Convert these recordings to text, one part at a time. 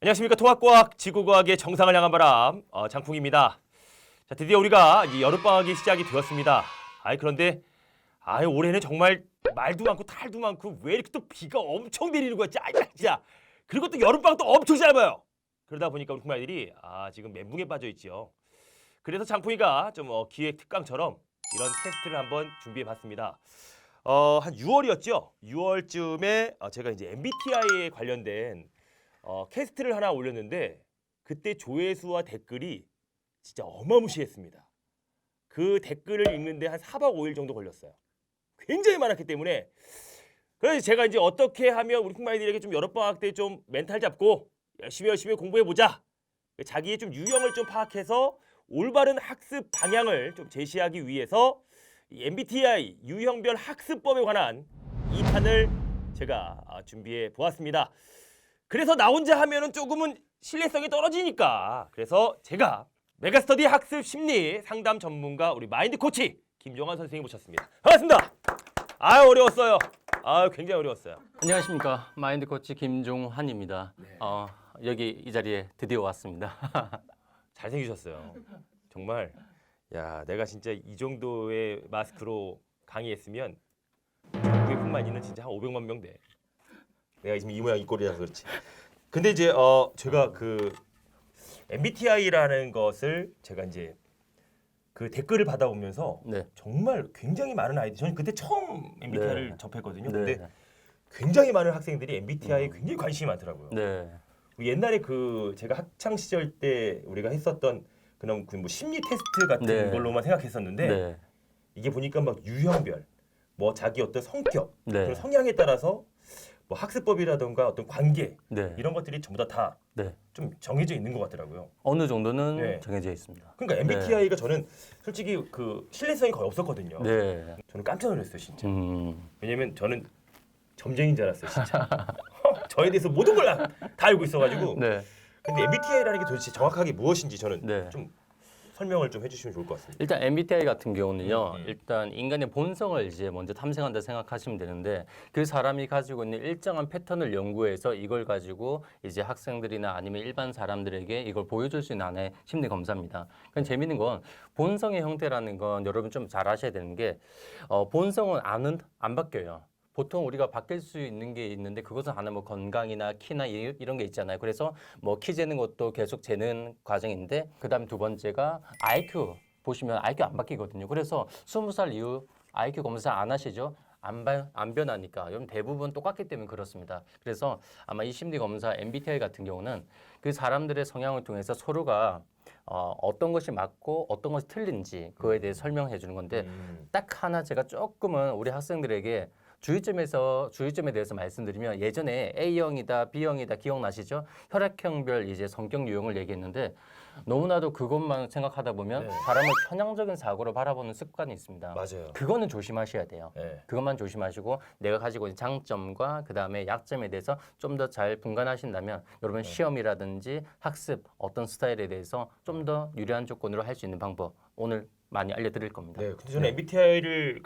안녕하십니까. 통합과학, 지구과학의 정상을 향한 바람 장풍입니다. 자, 드디어 우리가 이 여름방학이 시작이 되었습니다. 그런데 올해는 정말 말도 많고 탈도 많고 왜 이렇게 또 비가 엄청 내리는 거야. 진짜. 그리고 또 여름방학도 엄청 짧아요. 그러다 보니까 우리 국민들이 지금 멘붕에 빠져 있지요. 그래서 장풍이가 좀 기획 특강처럼 이런 테스트를 한번 준비해봤습니다. 한 6월이었죠. 6월쯤에 제가 이제 MBTI에 관련된 캐스트를 하나 올렸는데 그때 조회수와 댓글이 진짜 어마무시했습니다. 그 댓글을 읽는데 한 4박 5일 정도 걸렸어요. 굉장히 많았기 때문에 그래서 제가 이제 어떻게 하면 우리 콩마이들에게 좀 여름방학 때 좀 멘탈 잡고 열심히 공부해보자. 자기의 좀 유형을 좀 파악해서 올바른 학습 방향을 좀 제시하기 위해서 이 MBTI 유형별 학습법에 관한 2탄을 제가 준비해 보았습니다. 그래서 나 혼자 하면은 조금은 신뢰성이 떨어지니까 그래서 제가 메가스터디 학습 심리 상담 전문가 우리 마인드 코치 김종환 선생님 모셨습니다. 반갑습니다. 어려웠어요. 굉장히 어려웠어요. 안녕하십니까. 마인드 코치 김종환입니다. 네. 여기 이 자리에 드디어 왔습니다. 잘생기셨어요. 정말 내가 진짜 이 정도의 마스크로 강의했으면 한국의 콩마니는 진짜 한 500만 명 돼. 내가 지금 이 모양 이 꼴이라서 그렇지. 근데 이제 제가 그 MBTI라는 것을 제가 이제 그 댓글을 받아오면서 네. 정말 굉장히 많은 아이들 저는 그때 처음 MBTI를 네. 접했거든요. 네. 근데 굉장히 많은 학생들이 MBTI에 굉장히 관심이 많더라고요. 네. 옛날에 그 제가 학창 시절 때 우리가 했었던 그런 그 뭐 심리 테스트 같은 네. 걸로만 생각했었는데 네. 이게 보니까 막 유형별, 뭐 자기 어떤 성격, 네. 그런 성향에 따라서 뭐 학습법이라던가 어떤 관계 네. 이런 것들이 전부 다 좀 네. 정해져 있는 것 같더라고요. 어느 정도는 네. 정해져 있습니다. 그러니까 MBTI가 저는 솔직히 그 신뢰성이 거의 없었거든요. 네. 저는 깜짝 놀랐어요, 진짜. 음. 왜냐면 저는 점쟁인 줄 알았어요, 진짜. 저에 대해서 모든 걸 다 알고 있어가지고. 네. 근데 MBTI라는 게 도대체 정확하게 무엇인지 저는 네. 좀 설명을 좀 해주시면 좋을 것 같습니다. 일단 MBTI 같은 경우는요. 음. 일단 인간의 본성을 이제 먼저 탐색한다 생각하시면 되는데 그 사람이 가지고 있는 일정한 패턴을 연구해서 이걸 가지고 이제 학생들이나 아니면 일반 사람들에게 이걸 보여줄 수 있는 하나의 심리 검사입니다. 그건 재밌는 건 본성의 형태라는 건 여러분 좀 잘 아셔야 되는 게 본성은 안 바뀌어요. 보통 우리가 바뀔 수 있는 게 있는데 그것은 하나 뭐 건강이나 키나 이런 게 있잖아요. 그래서 뭐 키 재는 것도 계속 재는 과정인데 그다음 두 번째가 IQ 보시면 IQ 안 바뀌거든요. 그래서 20살 이후 IQ 검사 안 하시죠? 안 변하니까. 여러분 대부분 똑같기 때문에 그렇습니다. 그래서 아마 이 심리 검사 MBTI 같은 경우는 그 사람들의 성향을 통해서 서로가 어떤 것이 맞고 어떤 것이 틀린지 그거에 대해 설명해 주는 건데 딱 하나 제가 조금은 우리 학생들에게 주의점에 대해서 말씀드리면 예전에 A형이다, B형이다 기억나시죠? 혈액형별 이제 성격 유형을 얘기했는데 너무나도 그것만 생각하다 보면 네. 사람을 편향적인 사고로 바라보는 습관이 있습니다. 맞아요. 그거는 조심하셔야 돼요. 네. 그것만 조심하시고 내가 가지고 있는 장점과 그다음에 약점에 대해서 좀 더 잘 분간하신다면 여러분 시험이라든지 학습 어떤 스타일에 대해서 좀 더 유리한 조건으로 할 수 있는 방법 오늘 많이 알려드릴 겁니다. 네, 근데 저는 MBTI를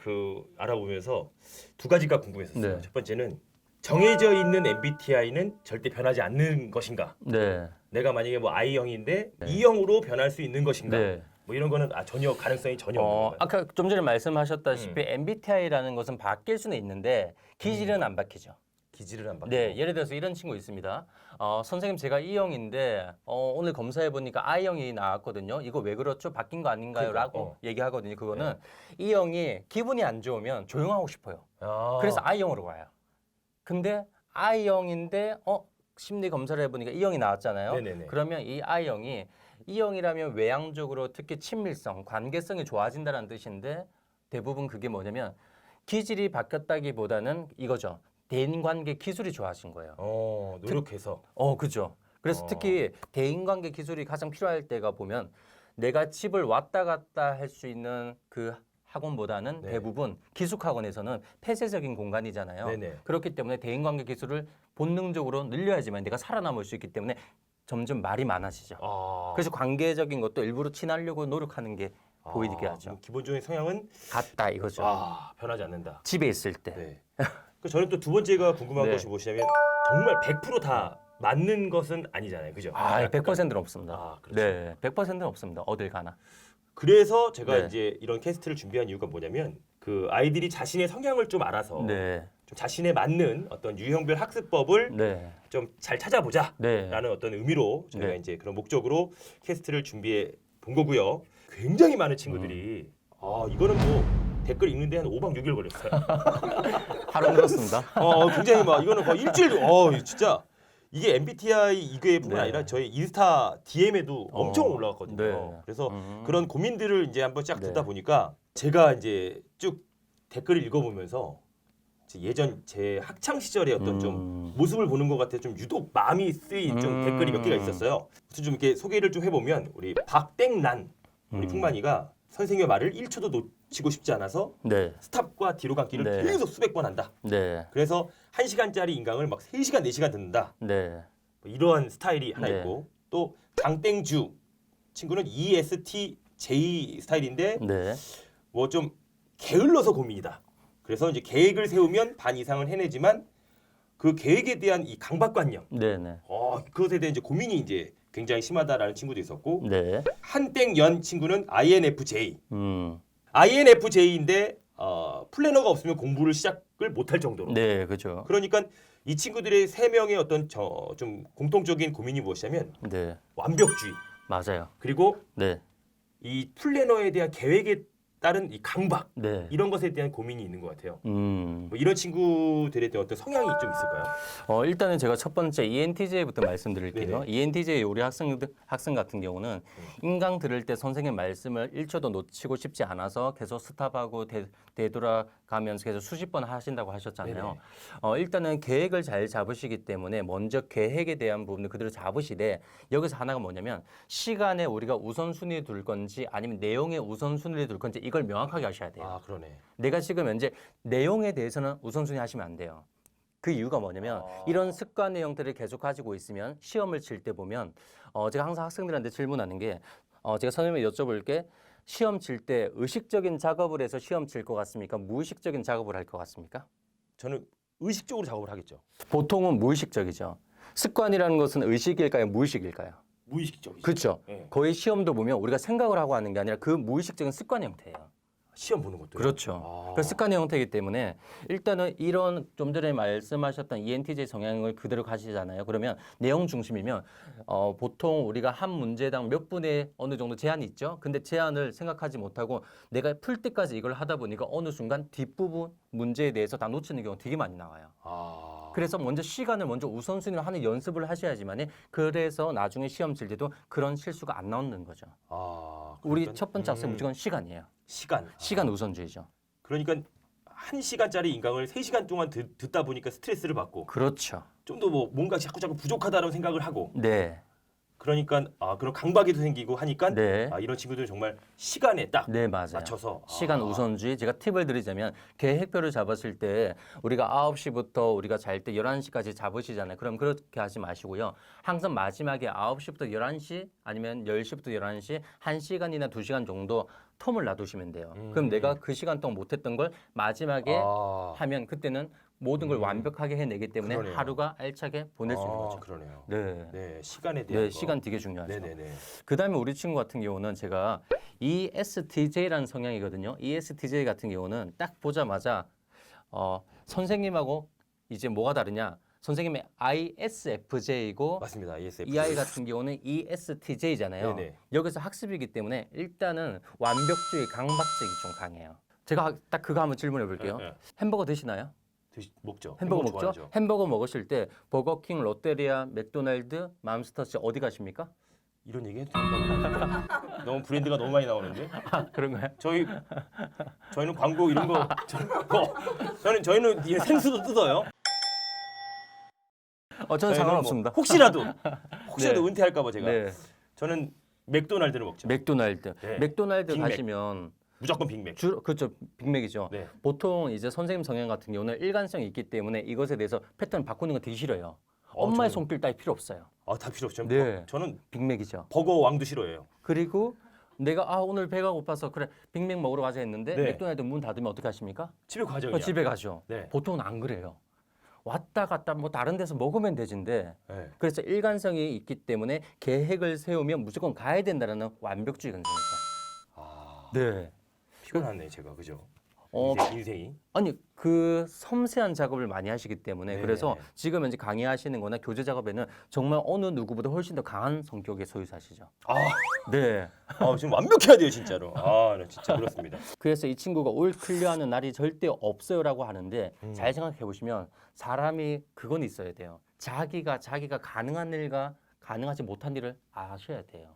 알아보면서 두 가지가 궁금했었어요. 네. 첫 번째는 정해져 있는 MBTI는 절대 변하지 않는 것인가? 네. 내가 만약에 뭐 I형인데 네. E형으로 변할 수 있는 것인가? 네. 뭐 이런 거는 전혀 가능성이 전혀 없는 건가요? 아까 좀 전에 말씀하셨다시피 MBTI라는 것은 바뀔 수는 있는데 기질은 안 바뀌죠. 기질을 안 바꾸고. 네, 예를 들어서 이런 친구 있습니다. 선생님 제가 E형인데 오늘 검사해 보니까 I형이 나왔거든요. 이거 왜 그렇죠? 바뀐 거 아닌가요? 라고 얘기하거든요. 그거는 E형이 기분이 안 좋으면 조용하고 싶어요. 그래서 I형으로 와요. 근데 I형인데 심리 검사를 해보니까 E형이 나왔잖아요. 네네네. 그러면 이 I형이 E형이라면 외향적으로 특히 친밀성, 관계성이 좋아진다는 뜻인데 대부분 그게 뭐냐면 기질이 바뀌었다기보다는 이거죠. 대인관계 기술이 좋아진 거예요. 노력해서. 그죠. 그래서 특히 대인관계 기술이 가장 필요할 때가 보면 내가 집을 왔다 갔다 할 수 있는 그 학원보다는 네. 대부분 기숙학원에서는 폐쇄적인 공간이잖아요. 네네. 그렇기 때문에 대인관계 기술을 본능적으로 늘려야지만 내가 살아남을 수 있기 때문에 점점 말이 많아지죠. 그래서 관계적인 것도 일부러 친하려고 노력하는 게 보이게 하죠. 기본적인 성향은 같다 이거죠. 변하지 않는다. 집에 있을 때. 네. 그 저는 또 두 번째가 궁금한 네. 것이 무엇이냐면 정말 100% 다 맞는 것은 아니잖아요. 그죠? 아, 약간. 100%는 없습니다. 아, 그렇죠. 네, 100%는 없습니다. 어딜 가나. 그래서 제가 네. 이제 이런 캐스트를 준비한 이유가 뭐냐면 그 아이들이 자신의 성향을 좀 알아서 네, 좀 자신에 맞는 어떤 유형별 학습법을 네, 좀 잘 찾아보자라는 네. 어떤 의미로 저희가 네. 이제 그런 목적으로 캐스트를 준비해 본 거고요. 굉장히 많은 친구들이 이거는 뭐 댓글 읽는데 한 5박 6일 걸렸어요. 하루 늘었습니다. 굉장히 막 이거는 거의 일주일 진짜 이게 MBTI 이게뿐만 네. 아니라 저희 인스타 DM에도 엄청 올라왔거든요. 네. 그래서 그런 고민들을 이제 한번 쫙 듣다 보니까 제가 이제 쭉 댓글을 읽어보면서 예전 제 학창 시절의 어떤 좀 모습을 보는 것 같아 좀 유독 마음이 쓰인 좀 댓글이 몇 개가 있었어요. 그래서 좀 이렇게 소개를 좀 해보면 우리 박땡난 우리 풍만이가 선생님의 말을 1초도 놓치고 싶지 않아서 네, 스탑과 뒤로 감기를 네. 계속 수백 번 한다. 네, 그래서 1시간짜리 인강을 막 3시간, 4시간 듣는다. 네, 뭐 이러한 스타일이 하나 네. 있고 또 장땡주 친구는 ESTJ 스타일인데 네, 뭐 좀 게을러서 고민이다. 그래서 이제 계획을 세우면 반 이상은 해내지만 그 계획에 대한 이 강박관념, 네, 네, 그것에 대한 이제 고민이 이제 굉장히 심하다라는 친구도 있었고 네. 한땡연 친구는 INFJ. 음, INFJ인데 플래너가 없으면 공부를 시작을 못할 정도로. 네, 그죠. 그러니까 이 친구들의 세 명의 어떤 좀 공통적인 고민이 무엇이냐면 네, 완벽주의 맞아요. 그리고 네, 이 플래너에 대한 계획에 따른 이 강박 네. 이런 것에 대한 고민이 있는 것 같아요. 음. 뭐 이런 친구들에 대한 어떤 성향이 좀 있을까요? 일단은 제가 첫 번째 ENTJ부터 말씀드릴게요. 네네. ENTJ 우리 학생 같은 경우는 인강 들을 때 선생님 말씀을 1초도 놓치고 싶지 않아서 계속 스탑하고 되돌아가면서 계속 수십 번 하신다고 하셨잖아요. 일단은 계획을 잘 잡으시기 때문에 먼저 계획에 대한 부분을 그대로 잡으시되 여기서 하나가 뭐냐면 시간에 우리가 우선순위에 둘 건지 아니면 내용에 우선순위를 둘 건지 이걸 명확하게 하셔야 돼요. 아 그러네. 내가 지금 현재 내용에 대해서는 우선순위 하시면 안 돼요. 그 이유가 뭐냐면 이런 습관의 형태를 계속 가지고 있으면 시험을 칠 때 보면 제가 항상 학생들한테 질문하는 게 제가 선생님이 여쭤볼 게 시험 칠 때 의식적인 작업을 해서 시험 칠 것 같습니까? 무의식적인 작업을 할 것 같습니까? 저는 의식적으로 작업을 하겠죠. 보통은 무의식적이죠. 습관이라는 것은 의식일까요? 무의식일까요? 무의식적이죠. 그렇죠. 네. 거의 시험도 보면 우리가 생각을 하고 하는 게 아니라 그 무의식적인 습관의 형태예요. 시험 보는 것도. 그렇죠. 그 습관의 형태이기 때문에 일단은 이런 좀 전에 말씀하셨던 ENTJ 성향을 그대로 가시잖아요. 그러면 내용 중심이면 보통 우리가 한 문제당 몇 분의 어느 정도 제한이 있죠. 근데 제한을 생각하지 못하고 내가 풀 때까지 이걸 하다 보니까 어느 순간 뒷부분 문제에 대해서 다 놓치는 경우가 되게 많이 나와요. 그래서 먼저 시간을 먼저 우선순위로 하는 연습을 하셔야지만이 그래서 나중에 시험 칠 때도 그런 실수가 안 나오는 거죠. 우리 그러니까, 첫 번째 학생 무조건 시간이에요. 시간. 시간 우선주의죠. 그러니까 1시간짜리 인강을 3시간 동안 듣다 보니까 스트레스를 받고 그렇죠. 좀 더 뭐 뭔가 자꾸 부족하다는 생각을 하고 네. 그러니까 그런 강박이 생기고 하니까 네. 이런 친구들은 정말 시간에 딱 네, 맞아요. 맞춰서 시간 우선주의. 제가 팁을 드리자면 계획표를 잡았을 때 우리가 9시부터 우리가 잘 때 11시까지 잡으시잖아요. 그럼 그렇게 하지 마시고요. 항상 마지막에 9시부터 11시 아니면 10시부터 11시 1시간이나 2시간 정도 텀을 놔두시면 돼요. 그럼 내가 그 시간 동안 못했던 걸 마지막에 하면 그때는 모든 걸 완벽하게 해내기 때문에 그러네요. 하루가 알차게 보낼 수 있는 거죠. 그러네요. 네. 네, 시간에 대한 네, 거. 시간 되게 중요하죠. 네네네. 그다음에 우리 친구 같은 경우는 제가 ESTJ라는 성향이거든요. ESTJ 같은 경우는 딱 보자마자 선생님하고 이제 뭐가 다르냐? 선생님의 ISFJ이고 맞습니다. ESFJ. 이 아이 같은 경우는 ESTJ잖아요. 네네. 여기서 학습이기 때문에 일단은 완벽주의, 강박증이 좀 강해요. 제가 딱 그거 한번 질문해 볼게요. 네. 햄버거 드시나요? 먹죠. 햄버거 먹죠? 좋아하죠. 햄버거 먹으실 때 버거킹, 롯데리아, 맥도날드, 맘스터치 어디 가십니까? 이런 얘기 해도 된다고. 너무 브랜드가 너무 많이 나오는데. 그런가요? 저희는 광고 이런 거 저희는 이 생수도 뜯어요. 저는 저희는 상관없습니다. 뭐 혹시라도 네. 은퇴할까 봐 제가. 네. 저는 맥도날드를 먹죠. 맥도날드. 네. 맥도날드 빅맥. 가시면 무조건 빅맥. 그렇죠. 빅맥이죠. 네. 보통 이제 선생님 성향 같은 경우는 일관성이 있기 때문에 이것에 대해서 패턴 바꾸는 거 되게 싫어요. 엄마의 저는- 손길 따위 필요 없어요. 다 필요 없죠. 네. 저는 빅맥이죠. 버거 왕도 싫어해요. 그리고 내가 오늘 배가 고파서 그래 빅맥 먹으러 가자 했는데 네. 맥도날드 문 닫으면 어떻게 하십니까? 집에 가죠. 그냥. 집에 가죠. 네. 보통은 안 그래요. 왔다 갔다 뭐 다른 데서 먹으면 되진데 네. 그래서 일관성이 있기 때문에 계획을 세우면 무조건 가야 된다라는 완벽주의 근성이죠. 아, 네. 피곤하네 제가 그죠? 어, 인생이. 아니 그 섬세한 작업을 많이 하시기 때문에 네. 그래서 지금 현재 강의하시는 거나 교재 작업에는 정말 어느 누구보다 훨씬 더 강한 성격의 소유자시죠. 아, 네. 지금 완벽해야 돼요 진짜로. 네, 진짜 그렇습니다. 그래서 이 친구가 올 클리어하는 날이 절대 없어요라고 하는데 잘 생각해 보시면 사람이 그건 있어야 돼요. 자기가 가능한 일과 가능하지 못한 일을 아셔야 돼요.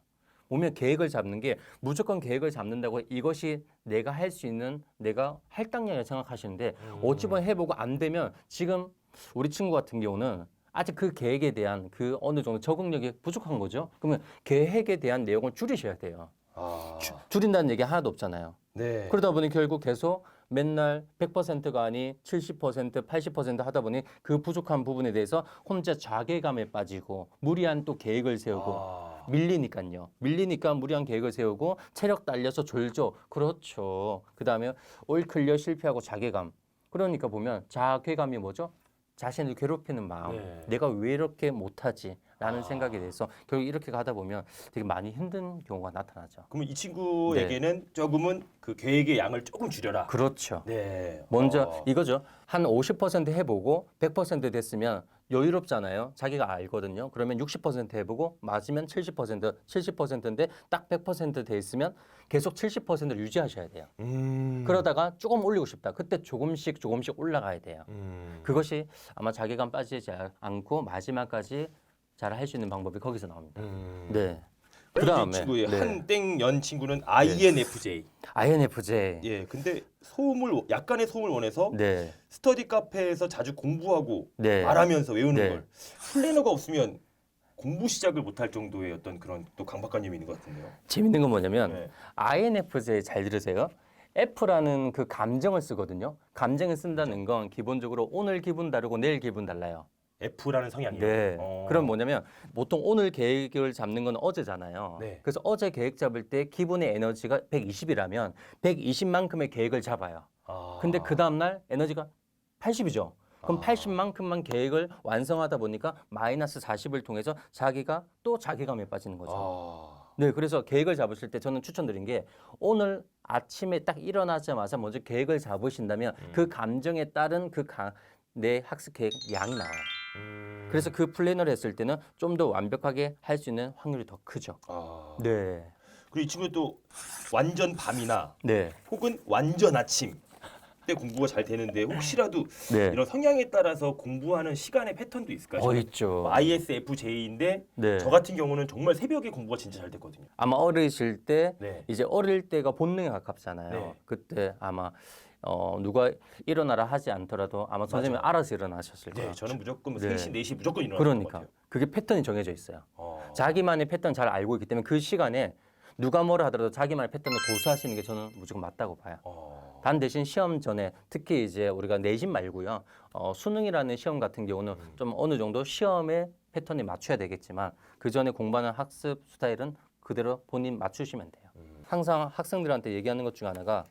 보면 계획을 잡는 게 무조건 계획을 잡는다고 이것이 내가 할 수 있는 내가 할당량을 생각하시는데 어찌 보면 해보고 안 되면 지금 우리 친구 같은 경우는 아직 그 계획에 대한 그 어느 정도 적응력이 부족한 거죠. 그러면 계획에 대한 내용을 줄이셔야 돼요. 아, 줄인다는 얘기 하나도 없잖아요. 네. 그러다 보니 결국 계속 맨날 100%가 아닌 70%, 80% 하다 보니 그 부족한 부분에 대해서 혼자 자괴감에 빠지고 무리한 또 계획을 세우고 아, 밀리니까요. 밀리니까 무리한 계획을 세우고 체력 딸려서 졸죠. 그렇죠. 그다음에 올 클리어 실패하고 자괴감. 그러니까 보면 자괴감이 뭐죠? 자신을 괴롭히는 마음. 네. 내가 왜 이렇게 못하지? 라는 아. 생각에 대해서 결국 이렇게 가다 보면 되게 많이 힘든 경우가 나타나죠. 그러면 이 친구에게는 조금은 그 계획의 양을 조금 줄여라. 그렇죠. 네. 먼저 이거죠. 한 50% 해보고 100% 됐으면 여유롭잖아요. 자기가 알거든요. 그러면 60% 해보고 맞으면 70%, 70%인데 딱 100%돼 있으면 계속 70%를 유지하셔야 돼요. 그러다가 조금 올리고 싶다. 그때 조금씩 올라가야 돼요. 그것이 아마 자괴감 빠지지 않고 마지막까지 잘 할 수 있는 방법이 거기서 나옵니다. 네. 그 그다음에 친구의 네. 한땡연 친구는 INFJ. INFJ. 예, 근데 약간의 소음을 원해서 네. 스터디 카페에서 자주 공부하고 네. 말하면서 외우는 네. 걸 플래너가 없으면 공부 시작을 못할 정도의 어떤 그런 또 강박관념이 있는 것 같은데요. 재밌는 건 뭐냐면 네. INFJ 잘 들으세요. F라는 그 감정을 쓰거든요. 감정을 쓴다는 건 기본적으로 오늘 기분 다르고 내일 기분 달라요. F라는 성향이요. 네. 그럼 뭐냐면 보통 오늘 계획을 잡는 건 어제잖아요. 네. 그래서 어제 계획 잡을 때 기본의 에너지가 120이라면 120만큼의 계획을 잡아요. 근데 그 다음 날 에너지가 80이죠. 그럼 80만큼만 계획을 완성하다 보니까 마이너스 40을 통해서 자기가 또 자괴감에 빠지는 거죠. 네, 그래서 계획을 잡으실 때 저는 추천드린 게 오늘 아침에 딱 일어나자마자 먼저 계획을 잡으신다면 그 감정에 따른 내 학습 계획 양이 나와요. 그래서 그 플래너를 했을 때는 좀 더 완벽하게 할 수 있는 확률이 더 크죠. 네. 그리고 이 친구 또 완전 밤이나 네. 혹은 완전 아침 때 공부가 잘 되는데 혹시라도 네. 이런 성향에 따라서 공부하는 시간의 패턴도 있을까요? 있죠. ISFJ인데 네. 저 같은 경우는 정말 새벽에 공부가 진짜 잘 됐거든요. 아마 어리실 때 네. 이제 어릴 때가 본능에 가깝잖아요. 네. 그때 아마 누가 일어나라 하지 않더라도 아마 선생님이 맞아요. 알아서 일어나셨을 거예요. 네, 저는 무조건 네. 3시, 4시 무조건 일어나는 것 그러니까 같아요. 그게 패턴이 정해져 있어요. 어. 자기만의 패턴 잘 알고 있기 때문에 그 시간에 누가 뭐라 하더라도 자기만의 패턴을 고수하시는 게 저는 무조건 맞다고 봐요. 단 대신 시험 전에 특히 이제 우리가 내신 말고요. 수능이라는 시험 같은 경우는 좀 어느 정도 시험의 패턴에 맞춰야 되겠지만 그 전에 공부하는 학습 스타일은 그대로 본인 맞추시면 돼요. 항상 학생들한테 얘기하는 것 중 하나가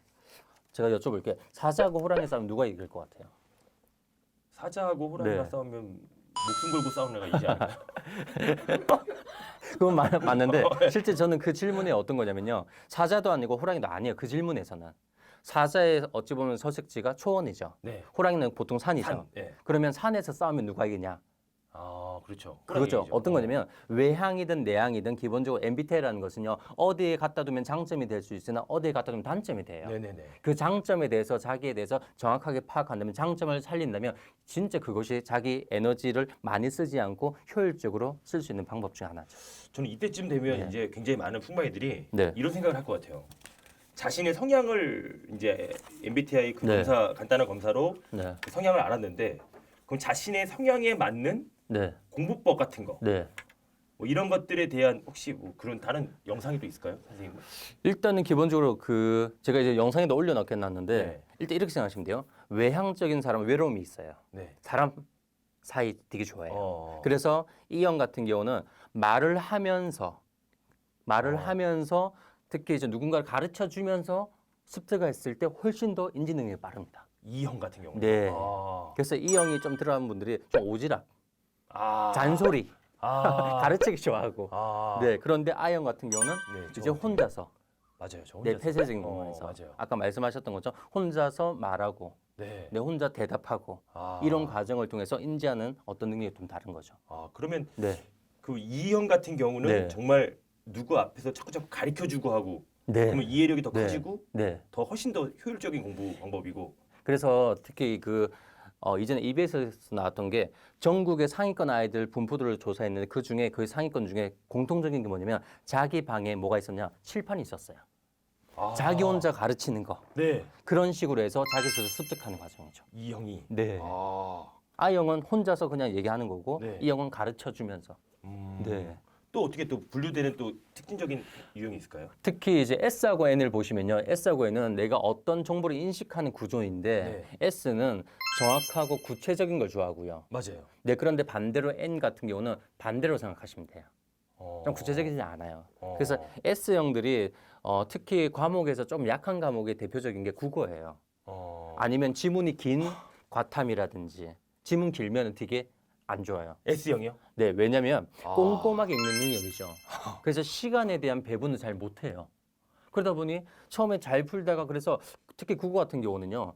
제가 여쭤볼게요. 사자하고 호랑이 싸움 누가 이길 것 같아요? 사자하고 호랑이가 네. 싸우면 목숨 걸고 싸우는 애가 이지 않을까요? 그건 맞는데 실제 저는 그 질문에 어떤 거냐면요. 사자도 아니고 호랑이도 아니에요. 그 질문에서는. 사자의 어찌 보면 서식지가 초원이죠. 네. 호랑이는 보통 산이죠. 산. 네. 그러면 산에서 싸우면 누가 이기냐? 그렇죠. 그거죠. 호랑이죠. 어떤 거냐면 외향이든 내향이든 기본적으로 MBTI라는 것은요. 어디에 갖다 두면 장점이 될 수 있으나 어디에 갖다 두면 단점이 돼요. 네네네. 그 장점에 대해서 자기에 대해서 정확하게 파악한다면 장점을 살린다면 진짜 그것이 자기 에너지를 많이 쓰지 않고 효율적으로 쓸 수 있는 방법 중 하나죠. 저는 이때쯤 되면 네. 이제 굉장히 많은 풍마이들이 네. 이런 생각을 할 것 같아요. 자신의 성향을 이제 MBTI 그 네. 간단한 검사로 네. 그 성향을 알았는데 그럼 자신의 성향에 맞는 네. 공부법 같은 거 네. 뭐 이런 것들에 대한 혹시 뭐 그런 다른 영상이 또 있을까요, 선생님? 일단은 기본적으로 제가 이제 영상에도 올려놨겠놨는데 네. 일단 이렇게 생각하시면 돼요. 외향적인 사람은 외로움이 있어요. 네. 사람 사이 되게 좋아해요. 어. 그래서 이 형 같은 경우는 말을 하면서 특히 이제 누군가를 가르쳐 주면서 습득했을 때 훨씬 더 인지 능력이 빠릅니다. E형 같은 경우. 네. 아. 그래서 E형이 좀 들어간 분들이 좀 오지랖, 아. 잔소리, 아. 가르치기 좋아하고. 아. 네. 그런데 I형 같은 경우는 네, 이제 저 혼자서 맞아요. 저 내 혼자서. 폐쇄적인 공간에서 맞아요. 아까 말씀하셨던 것처럼 혼자서 말하고 네. 내 혼자 대답하고 아. 이런 과정을 통해서 인지하는 어떤 능력이 좀 다른 거죠. 아, 그러면 네. 그 E형 같은 경우는 네. 정말 누구 앞에서 자꾸자꾸 가르쳐주고 하고 네. 그러면 이해력이 더 네. 커지고 네. 더 훨씬 더 효율적인 공부 방법이고. 그래서 특히 그 이전에 EBS에서 나왔던 게 전국의 상위권 아이들 분포도를 조사했는데 그 중에 그 상위권 중에 공통적인 게 뭐냐면 자기 방에 뭐가 있었냐? 칠판이 있었어요. 아. 자기 혼자 가르치는 거. 네. 그런 식으로 해서 자기 스스로 습득하는 과정이죠. E형이. 네. 아. I형은 혼자서 그냥 얘기하는 거고 네. E형은 가르쳐 주면서. 음. 네. 또 어떻게 또 분류되는 또 특징적인 유형이 있을까요? 특히 이제 S하고 N을 보시면요. S하고 N은 내가 어떤 정보를 인식하는 구조인데 S는 정확하고 구체적인 걸 좋아하고요. 맞아요. 네, 그런데 반대로 N 같은 경우는 반대로 생각하시면 돼요. 좀 구체적이지 않아요. 그래서 S형들이 특히 과목에서 좀 약한 과목의 대표적인 게 국어예요. 아니면 지문이 긴 과탐이라든지 지문 길면 되게 안 좋아요. S형이요? 네, 왜냐하면 아. 꼼꼼하게 읽는 능력이죠. 그래서 시간에 대한 배분을 잘 못해요. 그러다 보니 처음에 잘 풀다가 그래서 특히 국어 같은 경우는요.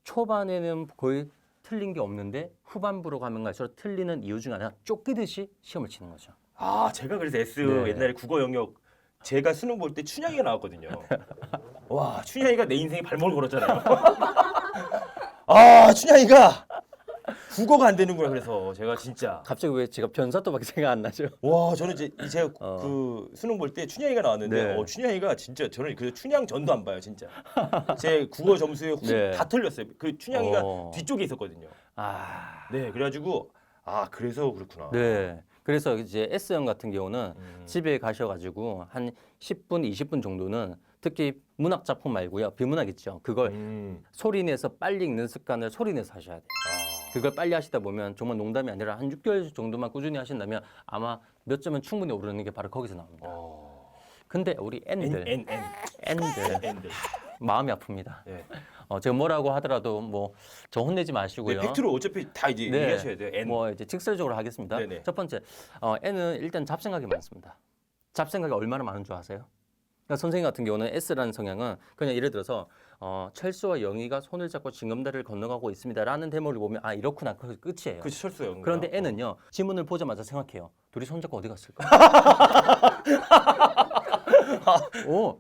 초반에는 거의 틀린 게 없는데 후반부로 가면 갈수록 틀리는 이유 중 하나 쫓기듯이 시험을 치는 거죠. 아, 제가 그래서 S 네. 옛날에 국어 영역 제가 수능 볼 때 춘향이가 나왔거든요. 와, 춘향이가 내 인생에 발목을 걸었잖아요. 아, 춘향이가 국어가 안 되는구나. 그래서 제가 진짜 갑자기 왜 제가 변사또밖에 생각 안 나죠? 와, 저는 이제 제가 어. 그 수능 볼 때 춘향이가 나왔는데 네. 춘향이가 진짜 저는 그 춘향 전도 안 봐요, 진짜. 제 국어 점수에 네. 다 틀렸어요. 그 춘향이가 어. 뒤쪽에 있었거든요. 아, 네, 그래가지고 아, 그래서 그렇구나. 네. 그래서 이제 S형 같은 경우는 음. 집에 가셔가지고 한 10분, 20분 정도는 특히 문학 작품 말고요. 비문학 있죠. 그걸 소리 내서 빨리 읽는 습관을 소리 내서 하셔야 돼요. 아. 그걸 빨리 하시다 보면 정말 농담이 아니라 한 6개월 정도만 꾸준히 하신다면 아마 몇 점은 충분히 오르는 게 바로 거기서 나옵니다. 근데 우리 N들, N들 N들. 마음이 아픕니다. 네. 제가 뭐라고 하더라도 뭐 저 혼내지 마시고요. 네, 팩트로 어차피 다 이제 네. 얘기하셔야 돼요. N. 뭐 이제 직설적으로 하겠습니다. 네네. 첫 번째, N은 일단 잡생각이 많습니다. 잡생각이 얼마나 많은 줄 아세요? 그러니까 선생님 같은 경우는 S라는 성향은 그냥 예를 들어서 철수와 영희가 손을 잡고 징검다리를 건너가고 있습니다라는 대목을 보면 아 이렇구나 그 끝이에요. 그치, 철수요. 그런데 N은요 지문을 보자마자 생각해요. 둘이 손잡고 어디 갔을까?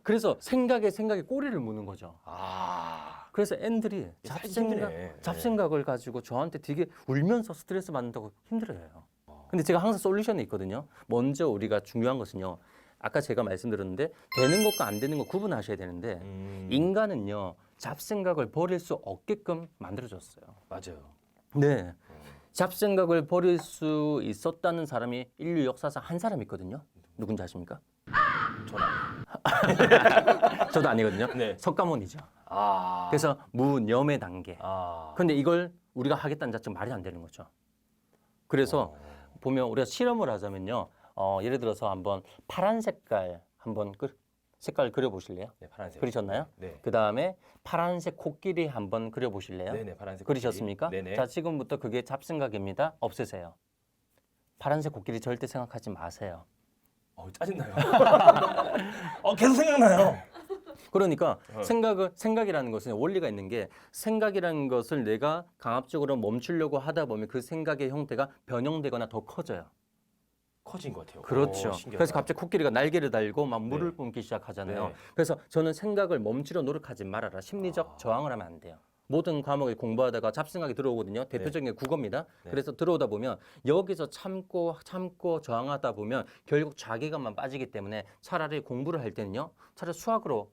그래서 생각에 꼬리를 무는 거죠. 아. 그래서 N들이 살기 힘드네. 네. 잡생각을 가지고 저한테 되게 울면서 스트레스 받는다고 힘들어해요. 근데 제가 항상 솔루션이 있거든요. 먼저 우리가 중요한 것은요. 아까 제가 말씀드렸는데 되는 것과 안 되는 거 구분하셔야 되는데 인간은요. 잡생각을 버릴 수 없게끔 만들어졌어요. 맞아요. 네. 잡생각을 버릴 수 있었다는 사람이 인류 역사상 한 사람 있거든요. 누군지 아십니까? 저는 저도 아니거든요. 네. 석가모니죠. 아. 그래서 무념의 단계. 아. 근데 이걸 우리가 하겠다는 자체는 말이 안 되는 거죠. 그래서 보면 우리가 실험을 하자면요. 예를 들어서 한번 파란 색깔 한번 색깔 그려보실래요? 네, 파란색. 그리셨나요? 네. 그 다음에 파란색 코끼리 한번 그려보실래요? 네네, 파란색. 그리셨습니까? 네네. 자, 지금부터 그게 잡생각입니다. 없애세요. 파란색 코끼리 절대 생각하지 마세요. 짜증나요. 계속 생각나요. 그러니까 생각이라는 것은 원리가 있는 게 생각이라는 것을 내가 강압적으로 멈추려고 하다 보면 그 생각의 형태가 변형되거나 더 커져요. 커진 것 같아요. 그렇죠. 신기하다. 그래서 갑자기 코끼리가 날개를 달고 막 물을 네. 뿜기 시작하잖아요. 네. 그래서 저는 생각을 멈추려 노력하지 말아라. 심리적 저항을 하면 안 돼요. 모든 과목을 공부하다가 잡생각이 들어오거든요. 대표적인 게 국어입니다. 네. 그래서 들어오다 보면 여기서 참고 저항하다 보면 결국 자괴감만 빠지기 때문에 차라리 공부를 할 때는요. 차라리 수학으로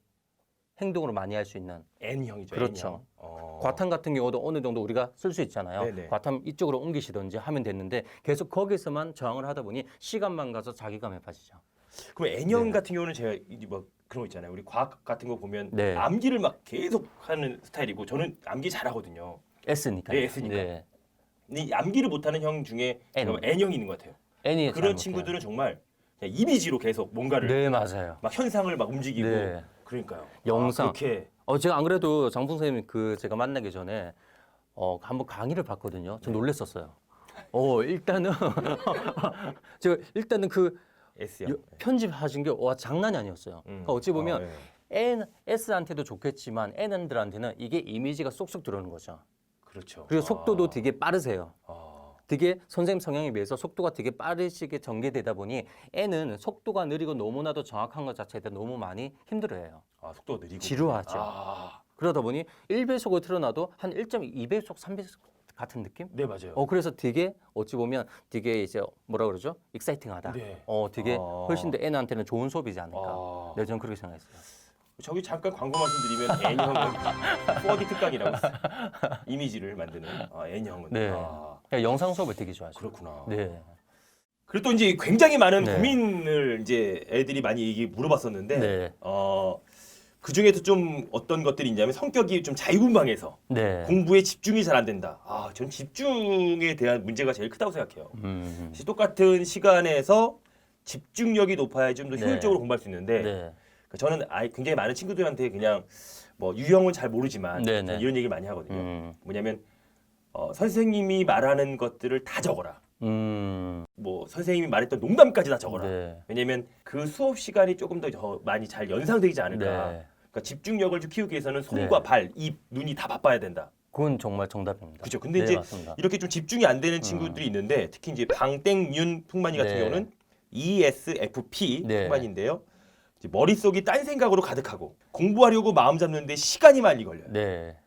행동으로 많이 할 수 있는 N형이죠. 그렇죠. N형. 과탐 같은 경우도 어느 정도 우리가 쓸 수 있잖아요. 네네. 과탐 이쪽으로 옮기시든지 하면 됐는데 계속 거기서만 저항을 하다 보니 시간만 가서 자괴감에 빠지죠. 그럼 N형 네. 같은 경우는 제가 이제 뭐 그런 거 있잖아요. 우리 과학 같은 거 보면 네. 암기를 막 계속 하는 스타일이고 저는 암기 잘하거든요. S니까. 네, S니까. 네. 이 암기를 못하는 형 중에 N. N형이 있는 것 같아요. N이 그런 친구들은 정말 그냥 이미지로 계속 뭔가를 네, 맞아요. 막 현상을 막 움직이고 네. 그러니까요. 영상. 그렇게 제가 안 그래도 장풍 선생님 제가 만나기 전에 한번 강의를 봤거든요. 저 놀랬었어요. 일단은 제가 일단은 S형. 편집하신 게 와 장난이 아니었어요. 그러니까 어찌 보면 S한테도 좋겠지만 N들한테는 이게 이미지가 쏙쏙 들어오는 거죠. 그렇죠. 그리고 속도도 되게 빠르세요. 아. 되게 선생님 성향에 비해서 속도가 되게 빠르시게 전개되다 보니 N은 속도가 느리고 너무나도 정확한 것 자체에 너무 많이 힘들어해요. 속도가 느리고. 지루하죠. 그러다 보니 1배속을 틀어놔도 한 1.2배속, 3배속 같은 느낌? 네, 맞아요. 그래서 되게 어찌 보면 되게 이제 뭐라 그러죠? 익사이팅하다. 네. 되게 훨씬 더 N한테는 좋은 수업이지 않을까. 네, 저는 그렇게 생각했어요. 저기 잠깐 광고 말씀드리면 N형은 4D 특강이라고 있어요. 이미지를 만드는 N형은. 네. 그러니까 영상 수업을 되게 좋아하죠. 그렇구나. 네. 그리고 또 이제 굉장히 많은 네. 고민을 이제 애들이 많이 얘기 물어봤었는데 네. 그 중에서 좀 어떤 것들이 있냐면 성격이 좀 자유분방해서 네. 공부에 집중이 잘 안 된다. 전 집중에 대한 문제가 제일 크다고 생각해요. 똑같은 시간에서 집중력이 높아야 좀 더 네. 효율적으로 공부할 수 있는데 네. 저는 굉장히 많은 친구들한테 그냥 뭐 유형은 잘 모르지만 네, 저는 네. 이런 얘기를 많이 하거든요. 뭐냐면 선생님이 말하는 것들을 다 적어라. 뭐 선생님이 말했던 농담까지 다 적어라. 네. 왜냐면 그 수업 시간이 조금 더 많이 잘 연상되지 않을까. 네. 그러니까 집중력을 좀 키우기 위해서는 손과 네. 발, 입, 눈이 다 바빠야 된다. 그건 정말 정답입니다. 그렇죠. 근데 네, 이제 맞습니다. 이렇게 좀 집중이 안 되는 친구들이 있는데 특히 이제 방땡윤 풍만이 같은 네. 경우는 ESFP 네. 풍만인데요. 이제 머릿속이 딴 생각으로 가득하고 공부하려고 마음 잡는데 시간이 많이 걸려요. 네.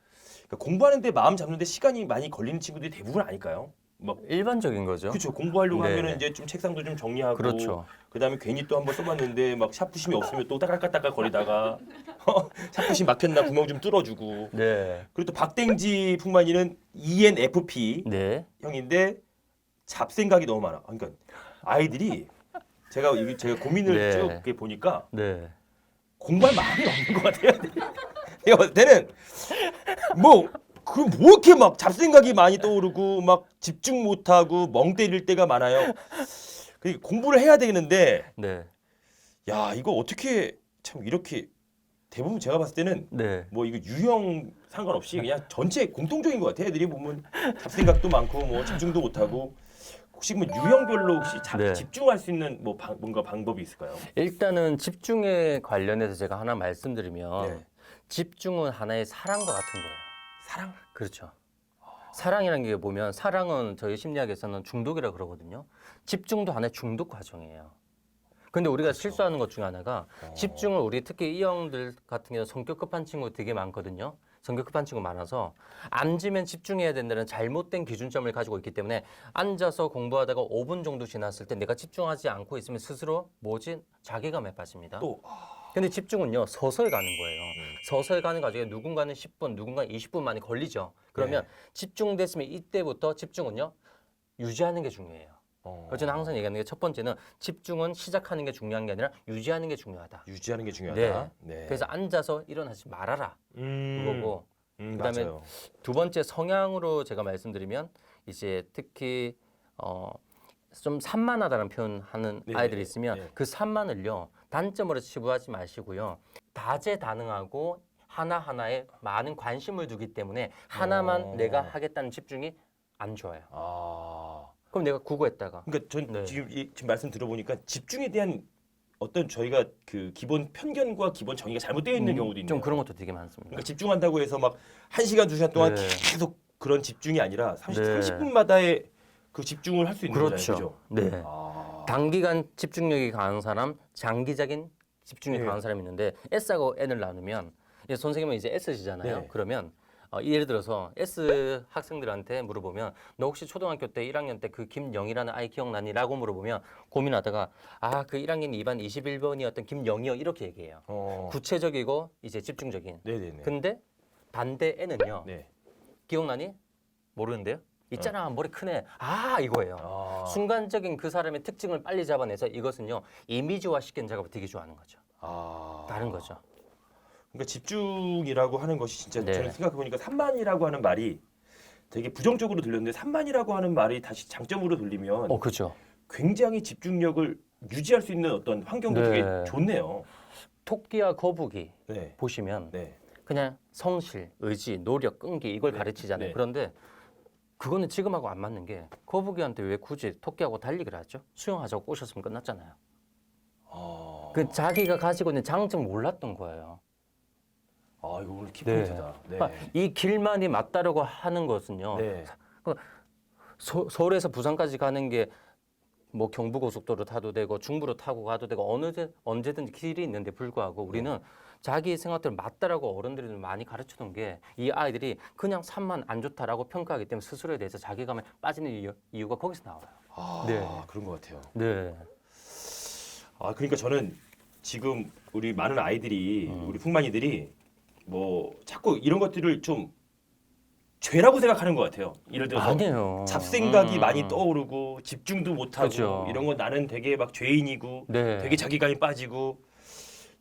그러니까 공부하는데 마음 잡는데 시간이 많이 걸리는 친구들이 대부분 아닐까요? 막 일반적인 거죠. 그렇죠. 공부하려고 네. 하면은 이제 좀 책상도 좀 정리하고 그렇죠. 그다음에 괜히 또 한번 써봤는데 막 샤프심이 없으면 또 따깍따깍 거리다가 샤프심 막혔나 구멍 좀 뚫어주고 네. 그리고 또 박땡지 풍만이는 ENFP 네. 형인데 잡생각이 너무 많아. 그러니까 아이들이 제가 고민을 네. 쭉 이렇게 보니까 네. 공부할 마음이 없는 것 같아요. 내가 봤을 때는 뭐 이렇게 막 잡생각이 많이 떠오르고 막 집중 못하고 멍 때릴 때가 많아요. 공부를 해야 되는데 네. 야 이거 어떻게 참 이렇게 대부분 제가 봤을 때는 네. 뭐 이거 유형 상관없이 그냥 전체 공통적인 것 같아요. 애들이 보면 잡생각도 많고 뭐 집중도 못하고 혹시 뭐 유형별로 혹시 네. 집중할 수 있는 뭐 뭔가 방법이 있을까요? 일단은 집중에 관련해서 제가 하나 말씀드리면 네. 집중은 하나의 사랑과 같은 거예요. 사랑? 그렇죠. 사랑이라는 게 보면 사랑은 저희 심리학에서는 중독이라고 그러거든요. 집중도 하나의 중독 과정이에요. 근데 우리가 그렇죠. 실수하는 것 중에 하나가 집중을 우리 특히 이 형들 같은 경우는 성격 급한 친구 되게 많거든요. 성격 급한 친구 많아서 앉으면 집중해야 된다는 잘못된 기준점을 가지고 있기 때문에 앉아서 공부하다가 5분 정도 지났을 때 내가 집중하지 않고 있으면 스스로 자괴감에 빠집니다. 또 근데 집중은요 서서히 가는 거예요. 서서히 가는 과정에 누군가는 10분, 누군가는 20분 만에 걸리죠. 그러면 집중됐으면 이때부터 집중은요 유지하는 게 중요해요. 저는 항상 얘기하는 게 첫 번째는 집중은 시작하는 게 중요한 게 아니라 유지하는 게 중요하다. 유지하는 게 중요하다. 네. 그래서 앉아서 일어나지 말아라. 그거고 그다음에 맞아요. 두 번째 성향으로 제가 말씀드리면 이제 특히 좀 산만하다는 표현하는 네, 아이들이 네, 있으면 네. 그 산만을요 단점으로 치부하지 마시고요 다재다능하고 하나하나에 많은 관심을 두기 때문에 하나만 내가 하겠다는 집중이 안 좋아요. 그럼 내가 국어했다가 그러니까 전 네. 지금 말씀 들어보니까 집중에 대한 어떤 저희가 그 기본 편견과 기본 정의가 잘못되어 있는 경우도 있네요. 좀 그런 것도 되게 많습니다. 그러니까 집중한다고 해서 막 1시간, 2시간 동안 네. 계속 그런 집중이 아니라 30, 네. 30분마다의 그 집중을 할 수 있는 그렇죠. 거잖아요. 네. 단기간 집중력이 강한 사람, 장기적인 집중력이 네. 강한 사람이 있는데 S하고 N을 나누면 이제 선생님은 이제 S시잖아요. 네. 그러면 예를 들어서 S 학생들한테 물어보면 너 혹시 초등학교 때 1학년 때 그 김영희라는 아이 기억나니? 라고 물어보면 고민하다가 그 1학년 2반 21번이었던 김영희요 이렇게 얘기해요. 구체적이고 이제 집중적인. 네네네. 근데 반대 N은요. 네. 기억나니? 모르는데요? 있잖아 머리 크네. 이거예요. 순간적인 그 사람의 특징을 빨리 잡아내서 이것은요 이미지화 시키는 작업을 되게 좋아하는 거죠. 다른 거죠. 그러니까 집중이라고 하는 것이 진짜 네. 저는 생각해 보니까 산만이라고 하는 말이 되게 부정적으로 들렸는데 산만이라고 하는 말이 다시 장점으로 들리면 그렇죠. 굉장히 집중력을 유지할 수 있는 어떤 환경도 네. 되게 좋네요. 토끼와 거북이 네. 보시면 네. 그냥 성실, 의지, 노력, 끈기 이걸 네. 가르치잖아요. 네. 그런데 그거는 지금하고 안 맞는 게 거북이한테 왜 굳이 토끼하고 달리기를 하죠? 수영하자고 꼬셨으면 끝났잖아요. 그 자기가 가지고 있는 장점 몰랐던 거예요. 아 이거 오늘 키포인트다. 네. 그러니까 이 길만이 맞다라고 하는 것은요. 네. 서울에서 부산까지 가는 게 뭐 경부고속도로 타도 되고 중부로 타고 가도 되고 언제든지 길이 있는데 불구하고 우리는 자기 생각대로 맞다라고 어른들이 많이 가르쳐둔 게 이 아이들이 그냥 산만 안 좋다라고 평가하기 때문에 스스로에 대해서 자괴감에 빠지는 이유가 거기서 나와요. 네. 그런 것 같아요. 네. 그러니까 저는 지금 우리 많은 아이들이 우리 풍만이들이 뭐 자꾸 이런 것들을 좀 죄라고 생각하는 것 같아요. 예를 들어서 아니에요. 잡생각이 많이 떠오르고 집중도 못하고 그죠. 이런 거 나는 되게 막 죄인이고 네. 되게 자기감이 빠지고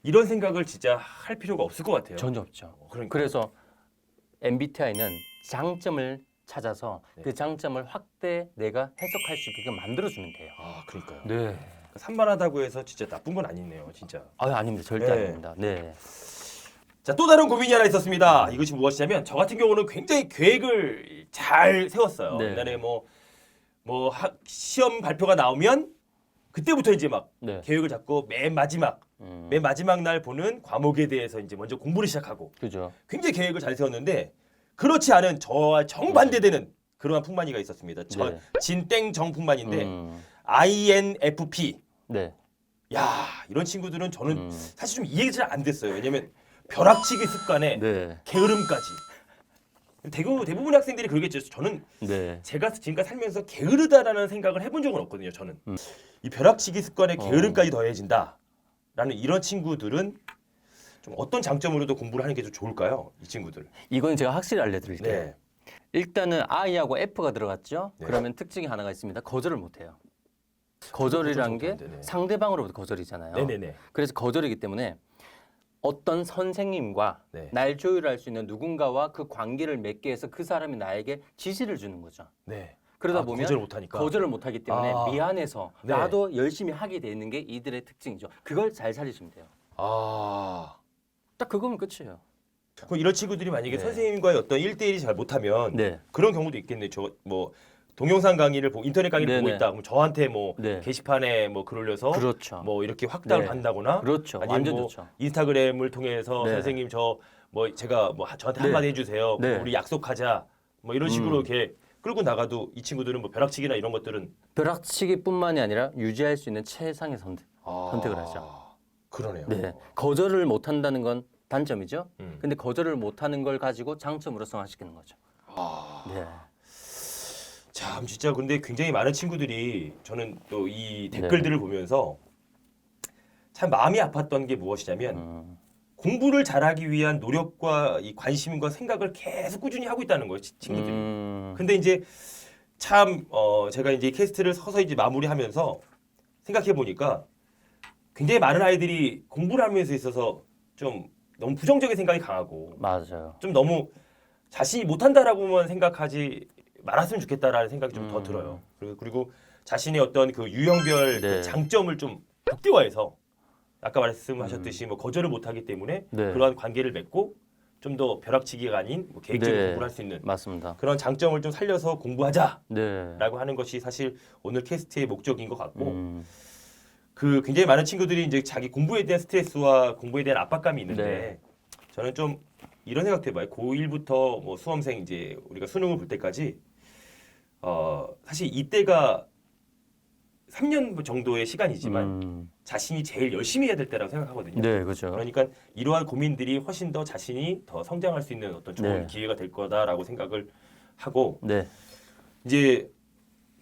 이런 생각을 진짜 할 필요가 없을 것 같아요. 전혀 없죠. 그러니까. 그래서 MBTI는 장점을 찾아서 네. 그 장점을 확대 내가 해석할 수 있게끔 만들어주면 돼요. 그러니까요. 네. 산만하다고 해서 진짜 나쁜 건 아니네요, 진짜. 아닙니다. 절대 네. 아닙니다. 네. 자, 또 다른 고민이 하나 있었습니다. 이것이 무엇이냐면 저 같은 경우는 굉장히 계획을 잘 세웠어요. 네. 옛날에 시험 발표가 나오면 그때부터 이제 막 네. 계획을 잡고 맨 마지막 날 보는 과목에 대해서 이제 먼저 공부를 시작하고 그죠. 굉장히 계획을 잘 세웠는데 그렇지 않은 저와 정반대되는 그러한 풍만이가 있었습니다. 네. 진땡 정풍만인데 INFP. 네. 야, 이런 친구들은 저는 사실 좀 이해가 잘 안 됐어요. 왜냐면 벼락치기 습관에 네. 게으름까지. 대부분의 학생들이 그러겠죠. 저는 네. 제가 지금까지 살면서 게으르다라는 생각을 해본 적은 없거든요. 저는 이 벼락치기 습관에 게으름까지 더해진다라는 이런 친구들은 좀 어떤 장점으로도 공부를 하는 게 좀 좋을까요? 이 친구들. 이건 제가 확실히 알려드릴게요. 네. 일단은 I하고 F가 들어갔죠. 네. 그러면 특징이 하나가 있습니다. 거절을 못해요. 거절이란 게 거절 못하는데, 네. 상대방으로부터 거절이잖아요. 네네네. 그래서 거절이기 때문에 어떤 선생님과 네. 날 조율할 수 있는 누군가와 그 관계를 맺게 해서 그 사람이 나에게 지시를 주는 거죠. 네. 그러다 보면 거절을 못하니까. 거절을 못하기 때문에 미안해서 네. 나도 열심히 하게 되는 게 이들의 특징이죠. 그걸 잘 살리시면 돼요. 딱 그거면 끝이에요. 그럼 이런 친구들이 만약에 네. 선생님과의 어떤 1대1이 잘 못하면 네. 그런 경우도 있겠네요. 저 동영상 강의를 인터넷 강의를 보고 네네. 있다. 그럼 저한테 네. 게시판에 글 올려서 그렇죠. 이렇게 확답을 네. 받는다거나 그렇죠. 아니면 완전 좋죠. 인스타그램을 통해서 네. 선생님 제가 저한테 네. 한마디 해주세요. 네. 우리 약속하자. 이런 식으로 이렇게 끌고 나가도 이 친구들은 벼락치기나 이런 것들은 벼락치기뿐만이 아니라 유지할 수 있는 최상의 선택을 하죠. 그러네요. 네. 거절을 못 한다는 건 단점이죠. 음. 근데 거절을 못 하는 걸 가지고 장점으로 승화시키는 거죠. 네. 참 진짜 근데 굉장히 많은 친구들이 저는 또 이 댓글들을 보면서 참 마음이 아팠던 게 무엇이냐면 공부를 잘하기 위한 노력과 이 관심과 생각을 계속 꾸준히 하고 있다는 거예요, 친구들이. 근데 이제 참 제가 이제 캐스트를 서서 이제 마무리하면서 생각해 보니까 굉장히 많은 아이들이 공부를 하면서 있어서 좀 너무 부정적인 생각이 강하고 맞아요. 좀 너무 자신이 못한다라고만 생각하지 말았으면 좋겠다라는 생각이 좀 더 들어요. 그리고 자신의 어떤 그 유형별 네. 그 장점을 좀 극대화해서 아까 말씀하셨듯이 거절을 못하기 때문에 네. 그러한 관계를 맺고 좀 더 벼락치기가 아닌 계획적으로 네. 공부를 할 수 있는 맞습니다. 그런 장점을 좀 살려서 공부하자라고 네. 하는 것이 사실 오늘 캐스트의 목적인 것 같고 음. 그 굉장히 많은 친구들이 이제 자기 공부에 대한 스트레스와 공부에 대한 압박감이 있는데 네. 저는 좀 이런 생각도 해봐요. 고1부터 수험생 이제 우리가 수능을 볼 때까지 사실 이때가 3년 정도의 시간이지만 자신이 제일 열심히 해야 될 때라고 생각하거든요. 네, 그렇죠. 그러니까 이러한 고민들이 훨씬 더 자신이 더 성장할 수 있는 어떤 좋은 네. 기회가 될 거다라고 생각을 하고 네. 이제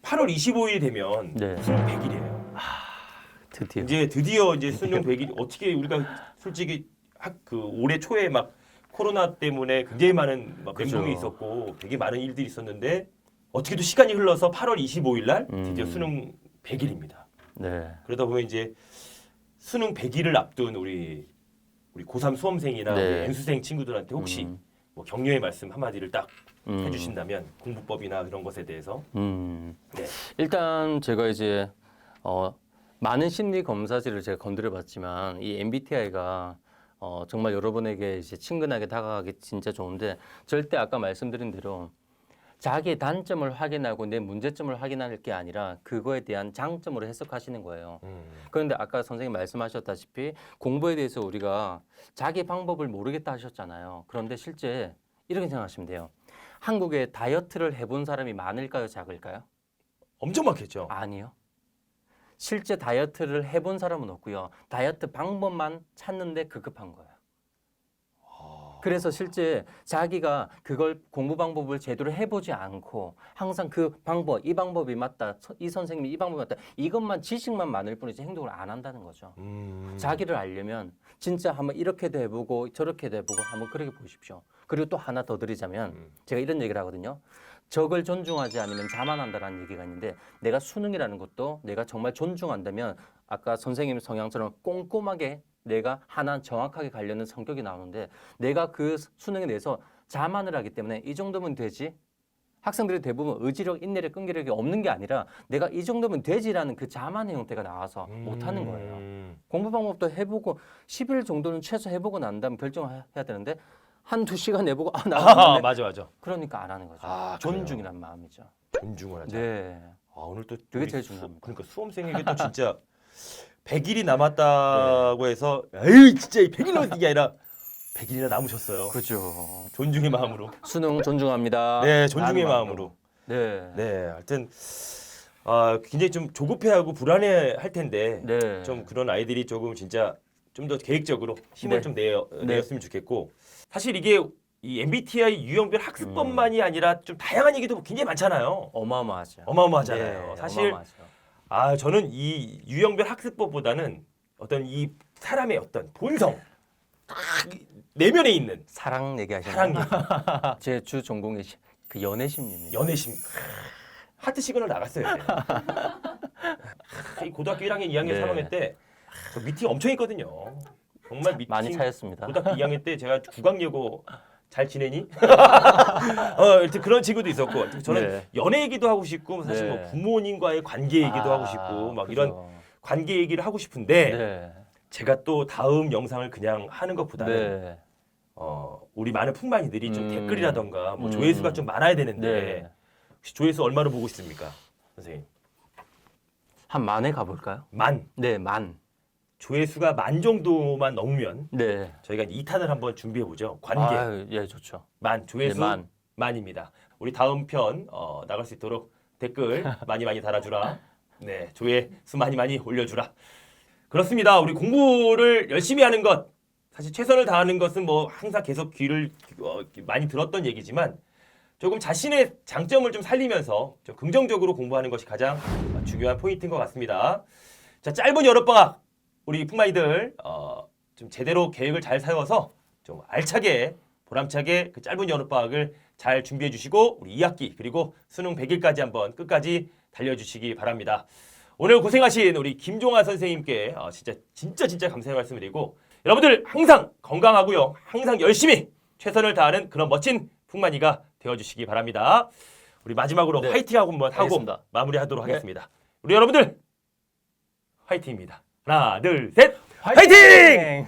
8월 25일이 되면 네. 수능 100일이에요. 드디어. 이제 드디어 이제 수능 100일 어떻게 우리가 솔직히 올해 초에 막 코로나 때문에 굉장히 많은 그죠. 멘붕이 있었고 되게 많은 일들이 있었는데 어떻게도 시간이 흘러서 8월 25일 날 드디어 수능 100일입니다. 네. 그러다 보면 이제 수능 100일을 앞둔 우리 고3 수험생이나 네. 우리 N수생 친구들한테 혹시 격려의 말씀 한마디를 딱 해주신다면 공부법이나 이런 것에 대해서 네. 일단 제가 이제 많은 심리 검사지를 제가 건드려봤지만 이 MBTI가 정말 여러분에게 이제 친근하게 다가가기 진짜 좋은데 절대 아까 말씀드린 대로 자기의 단점을 확인하고 내 문제점을 확인할 게 아니라 그거에 대한 장점으로 해석하시는 거예요. 그런데 아까 선생님 말씀하셨다시피 공부에 대해서 우리가 자기 방법을 모르겠다 하셨잖아요. 그런데 실제 이렇게 생각하시면 돼요. 한국에 다이어트를 해본 사람이 많을까요, 작을까요? 엄청 많겠죠. 아니요. 실제 다이어트를 해본 사람은 없고요. 다이어트 방법만 찾는데 급급한 거예요. 그래서 실제 자기가 그걸 공부 방법을 제대로 해보지 않고 항상 그 방법, 이 방법이 맞다, 이 선생님이 이 방법이 맞다, 이것만 지식만 많을 뿐이지 행동을 안 한다는 거죠. 자기를 알려면 진짜 한번 이렇게도 해보고 저렇게도 해보고 한번 그렇게 보십시오. 그리고 또 하나 더 드리자면 제가 이런 얘기를 하거든요. 적을 존중하지 않으면 자만한다라는 얘기가 있는데 내가 수능이라는 것도 내가 정말 존중한다면 아까 선생님 성향처럼 꼼꼼하게 내가 하나 정확하게 가려는 성격이 나오는데 내가 그 수능에 대해서 자만을 하기 때문에 이 정도면 되지? 학생들이 대부분 의지력, 인내력, 끈기력이 없는 게 아니라 내가 이 정도면 되지라는 그 자만의 형태가 나와서 못하는 거예요. 공부 방법도 해보고 10일 정도는 최소 해보고 난 다음 결정해야 되는데 한두 시간 해보고 나 맞아. 그러니까 안 하는 거죠. 아, 존중이란 마음이죠. 존중을 하자. 네. 오늘 또 그게 우리 제일 중요합니다. 그러니까 수험생에게 또 진짜 100일이 남았다고 해서 에이 진짜 100일 남은 게 아니라 100일이나 남으셨어요. 그죠. 존중의 마음으로. 수능 존중합니다. 네, 존중의 라는 마음으로. 네. 네, 하여튼 굉장히 좀 조급해하고 불안해할 텐데 네. 좀 그런 아이들이 조금 진짜 좀 더 계획적으로 힘을 네. 좀 네. 내었으면 좋겠고 사실 이게 이 MBTI 유형별 학습법만이 아니라 좀 다양한 얘기도 굉장히 많잖아요. 어마어마하죠. 어마어마하잖아요. 네, 사실 어마어마하죠. 저는 이 유형별 학습법보다는 어떤 이 사람의 어떤 본성 딱 내면에 있는 사랑 얘기하시나요? 사랑 얘기, 제 주 전공이 그 연애심리입니다. 연애심. 하트 시그널 나갔어요. 이 고등학교 1학년, 2학년, 네. 3학년 때 저 미팅 엄청 했거든요. 정말 미팅 많이 차였습니다. 고등학교 2학년 때 제가 국악여고 잘 지내니? 일단 그런 친구도 있었고 저는 네. 연애 얘기도 하고 싶고 사실 네. 뭐 부모님과의 관계 얘기도 하고 싶고 막 이런 그죠. 관계 얘기를 하고 싶은데 네. 제가 또 다음 영상을 그냥 하는 것보다는 네. 우리 많은 풍만이들이 좀 댓글이라던가 뭐 음. 조회수가 좀 많아야 되는데 네. 혹시 조회수 얼마로 보고 싶습니까, 선생님? 한 만에 가볼까요? 만. 네, 만. 조회수가 만 정도만 넘으면 네. 저희가 2탄을 한번 준비해 보죠. 관계. 아유, 예, 좋죠. 만 조회수 네, 만입니다. 우리 다음 편 나갈 수 있도록 댓글 많이 달아주라. 네, 조회수 많이 올려주라. 그렇습니다. 우리 공부를 열심히 하는 것, 사실 최선을 다하는 것은 뭐 항상 계속 귀를 많이 들었던 얘기지만 조금 자신의 장점을 좀 살리면서 좀 긍정적으로 공부하는 것이 가장 중요한 포인트인 것 같습니다. 자, 짧은 여름방학 우리 풍마이들 좀 제대로 계획을 잘 세워서 좀 알차게 보람차게 그 짧은 여름방학을 잘 준비해 주시고 우리 2학기 그리고 수능 100일까지 한번 끝까지 달려주시기 바랍니다. 오늘 고생하신 우리 김종아 선생님께 진짜 감사의 말씀을 드리고 여러분들 항상 건강하고요. 항상 열심히 최선을 다하는 그런 멋진 풍만이가 되어주시기 바랍니다. 우리 마지막으로 네. 화이팅하고 한번 하고 알겠습니다. 마무리하도록 네. 하겠습니다. 우리 여러분들 화이팅입니다. 하나 둘 셋 화이팅! 화이팅!